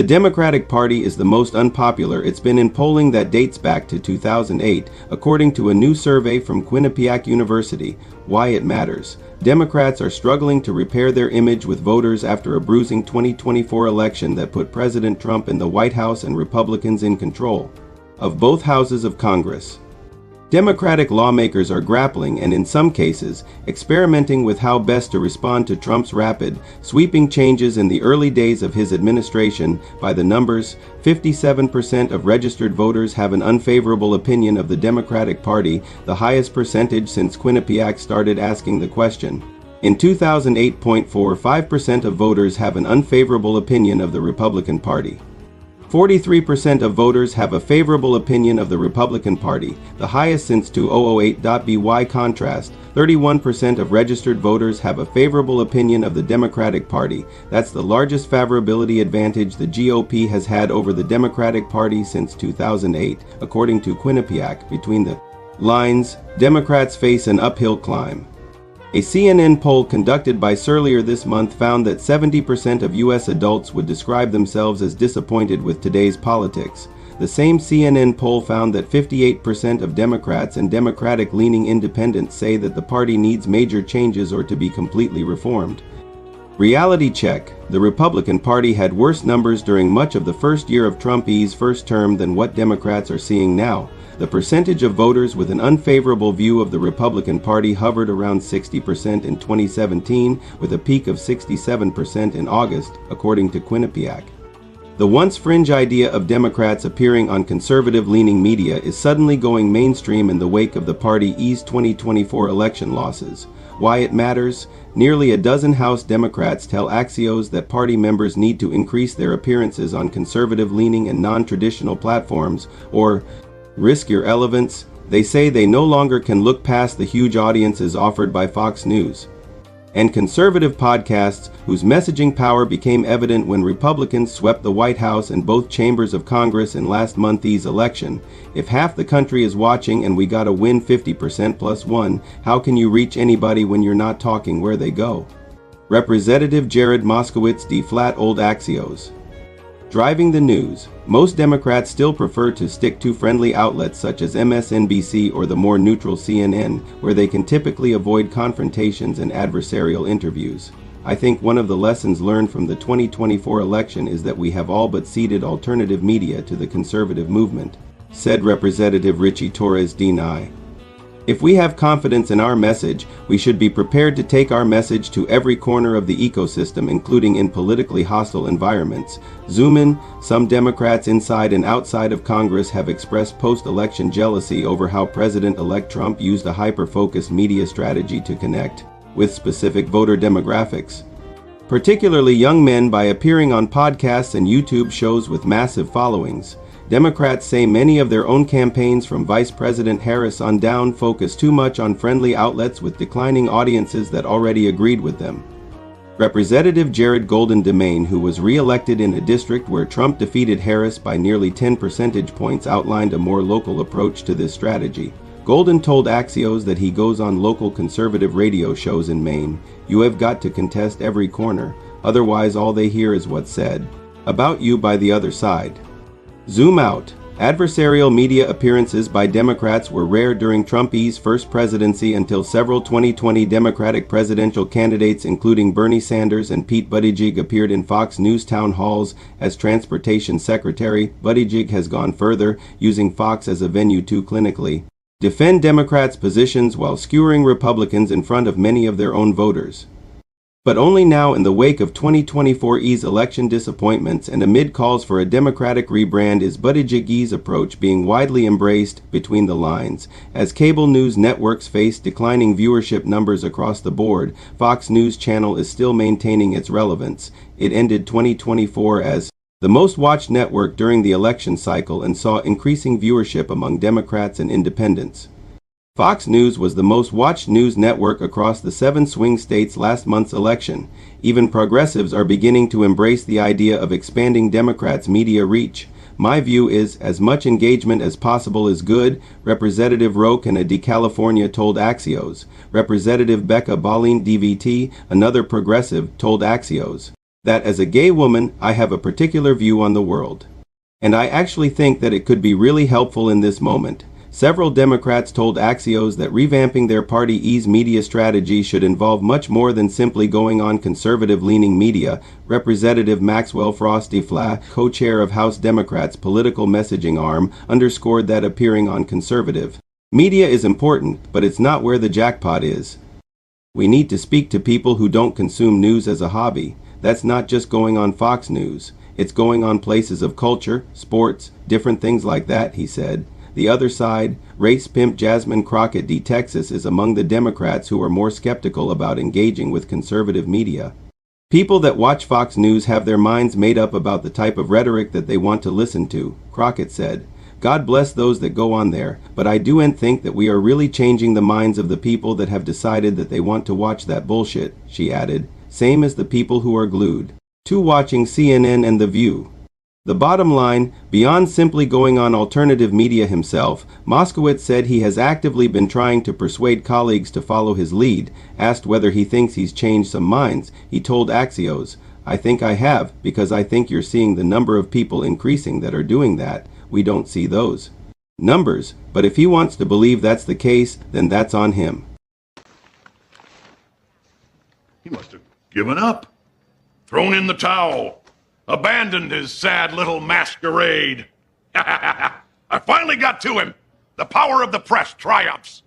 The Democratic Party is the most unpopular it's been in polling that dates back to 2008, according to a new survey from Quinnipiac University. Why it matters. Democrats are struggling to repair their image with voters after a bruising 2024 election that put President Trump in the White House and Republicans in control of both houses of Congress. Democratic lawmakers are grappling and, in some cases, experimenting with how best to respond to Trump's rapid, sweeping changes in the early days of his administration. By the numbers, 57% of registered voters have an unfavorable opinion of the Democratic Party, the highest percentage since Quinnipiac started asking the question. In 2008, 0.45% of voters have an unfavorable opinion of the Republican Party. 43% of voters have a favorable opinion of the Republican Party, the highest since 2008. By contrast, 31% of registered voters have a favorable opinion of the Democratic Party. That's the largest favorability advantage the GOP has had over the Democratic Party since 2008, according to Quinnipiac. Between the lines, Democrats face an uphill climb. A CNN poll conducted by earlier this month found that 70% of U.S. adults would describe themselves as disappointed with today's politics. The same CNN poll found that 58% of Democrats and Democratic-leaning independents say that the party needs major changes or to be completely reformed. Reality check. The Republican Party had worse numbers during much of the first year of Trump's first term than what Democrats are seeing now. The percentage of voters with an unfavorable view of the Republican Party hovered around 60% in 2017, with a peak of 67% in August, according to Quinnipiac. The once fringe idea of Democrats appearing on conservative-leaning media is suddenly going mainstream in the wake of the party's 2024 election losses. Why it matters? Nearly a dozen House Democrats tell Axios that party members need to increase their appearances on conservative-leaning and non-traditional platforms, or risk irrelevance. They say they no longer can look past the huge audiences offered by Fox News and conservative podcasts, whose messaging power became evident when Republicans swept the White House and both chambers of Congress in last month's election. If half the country is watching and we gotta win 50% plus one, how can you reach anybody when you're not talking where they go? Representative Jared Moskowitz, flat old Axios. Driving the news. Most Democrats still prefer to stick to friendly outlets such as MSNBC or the more neutral CNN, where they can typically avoid confrontations and adversarial interviews. I think one of the lessons learned from the 2024 election is that we have all but ceded alternative media to the conservative movement, said Representative Richie Torres Deni. If we have confidence in our message, we should be prepared to take our message to every corner of the ecosystem, including in politically hostile environments. Zoom in. Some Democrats inside and outside of Congress have expressed post-election jealousy over how President-elect Trump used a hyper-focused media strategy to connect with specific voter demographics, particularly young men, by appearing on podcasts and YouTube shows with massive followings. Democrats say many of their own campaigns from Vice President Harris on down focus too much on friendly outlets with declining audiences that already agreed with them. Representative Jared Golden Demain, who was re-elected in a district where Trump defeated Harris by nearly 10 percentage points, outlined a more local approach to this strategy. Golden told Axios that he goes on local conservative radio shows in Maine. You have got to contest every corner, otherwise all they hear is what's said about you by the other side. Zoom out. Adversarial media appearances by Democrats were rare during Trump's first presidency until several 2020 Democratic presidential candidates, including Bernie Sanders and Pete Buttigieg, appeared in Fox News town halls as transportation secretary. Buttigieg has gone further, using Fox as a venue to clinically defend Democrats' positions while skewering Republicans in front of many of their own voters. But only now, in the wake of 2024's election disappointments and amid calls for a Democratic rebrand, is Buttigieg's approach being widely embraced. Between the lines. As cable news networks face declining viewership numbers across the board, Fox News Channel is still maintaining its relevance. It ended 2024 as the most watched network during the election cycle and saw increasing viewership among Democrats and independents. Fox News was the most watched news network across the 7 swing states last month's election. Even progressives are beginning to embrace the idea of expanding Democrats' media reach. My view is, as much engagement as possible is good, Representative Ro Kennedy, California, told Axios. Representative Becca Balint, DVT, another progressive, told Axios. that as a gay woman, I have a particular view on the world. And I actually think that it could be really helpful in this moment. Several Democrats told Axios that revamping their party's media strategy should involve much more than simply going on conservative-leaning media. Representative Maxwell Frosty Flack, co-chair of House Democrats' political messaging arm, underscored that appearing on conservative media is important, but it's not where the jackpot is. We need to speak to people who don't consume news as a hobby. That's not just going on Fox News. It's going on places of culture, sports, different things like that, he said. The other side, race pimp Jasmine Crockett D. Texas, is among the Democrats who are more skeptical about engaging with conservative media. People that watch Fox News have their minds made up about the type of rhetoric that they want to listen to, Crockett said. God bless those that go on there, but I do think that we are really changing the minds of the people that have decided that they want to watch that bullshit, she added. Same as the people who are glued to watching CNN and The View. The bottom line, beyond simply going on alternative media himself, Moskowitz said he has actively been trying to persuade colleagues to follow his lead. Asked whether he thinks he's changed some minds, he told Axios, I think I have, because I think you're seeing the number of people increasing that are doing that. We don't see those numbers, but if he wants to believe that's the case, then that's on him. He must have given up, thrown in the towel, abandoned his sad little masquerade. I finally got to him. The power of the press triumphs.